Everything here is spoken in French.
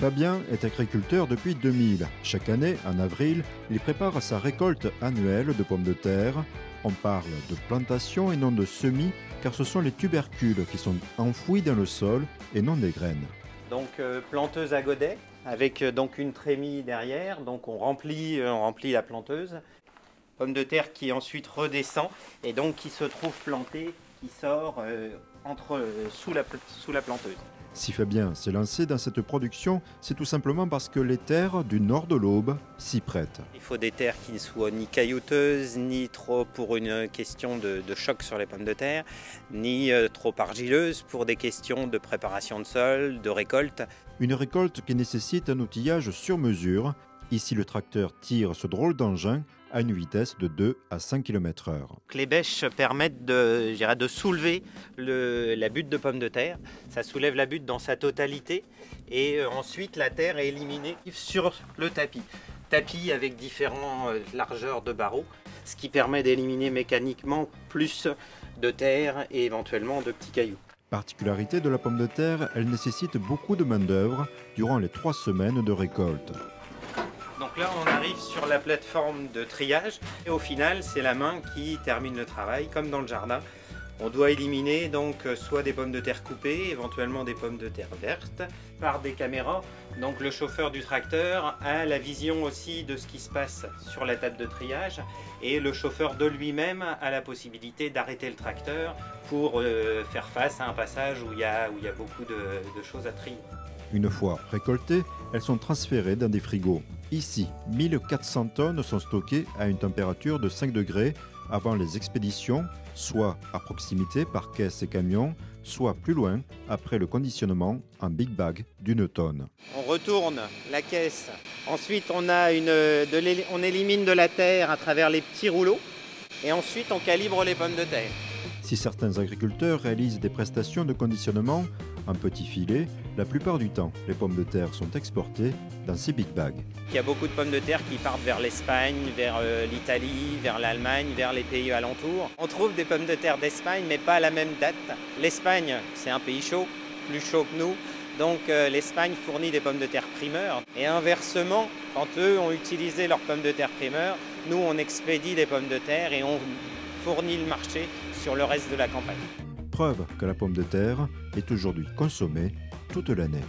Fabien est agriculteur depuis 2000. Chaque année, en avril, il prépare sa récolte annuelle de pommes de terre. On parle de plantation et non de semis, car ce sont les tubercules qui sont enfouis dans le sol et non des graines. Donc planteuse à godet, avec donc une trémie derrière. Donc on remplit la planteuse. Pomme de terre qui ensuite redescend et donc qui se trouve plantée, qui sort sous la planteuse. Si Fabien s'est lancé dans cette production, c'est tout simplement parce que les terres du nord de l'Aube s'y prêtent. Il faut des terres qui ne soient ni caillouteuses, ni trop pour une question de choc sur les pommes de terre, ni trop argileuses pour des questions de préparation de sol, de récolte. Une récolte qui nécessite un outillage sur mesure. Ici, le tracteur tire ce drôle d'engin à une vitesse de 2 à 5 km/h. Les bêches permettent de soulever la butte de pommes de terre. Ça soulève la butte dans sa totalité et ensuite la terre est éliminée sur le tapis. Tapis avec différentes largeurs de barreaux, ce qui permet d'éliminer mécaniquement plus de terre et éventuellement de petits cailloux. Particularité de la pomme de terre, elle nécessite beaucoup de main-d'œuvre durant les 3 semaines de récolte. Donc là, on arrive sur la plateforme de triage et au final, c'est la main qui termine le travail, comme dans le jardin. On doit éliminer donc soit des pommes de terre coupées, éventuellement des pommes de terre vertes, par des caméras. Donc le chauffeur du tracteur a la vision aussi de ce qui se passe sur la table de triage et le chauffeur de lui-même a la possibilité d'arrêter le tracteur pour faire face à un passage où il y a beaucoup de choses à trier. Une fois récoltées, elles sont transférées dans des frigos. Ici, 1400 tonnes sont stockées à une température de 5 degrés avant les expéditions, soit à proximité par caisse et camion, soit plus loin après le conditionnement en big bag d'1 tonne. On retourne la caisse, ensuite on élimine de la terre à travers les petits rouleaux et ensuite on calibre les pommes de terre. Si certains agriculteurs réalisent des prestations de conditionnement en petit filet, la plupart du temps, les pommes de terre sont exportées dans ces big bags. Il y a beaucoup de pommes de terre qui partent vers l'Espagne, vers l'Italie, vers l'Allemagne, vers les pays alentours. On trouve des pommes de terre d'Espagne, mais pas à la même date. L'Espagne, c'est un pays chaud, plus chaud que nous. Donc l'Espagne fournit des pommes de terre primeurs. Et inversement, quand eux ont utilisé leurs pommes de terre primeurs, nous on expédie des pommes de terre et on fournit le marché sur le reste de la campagne. Preuve que la pomme de terre est aujourd'hui consommée toute l'année.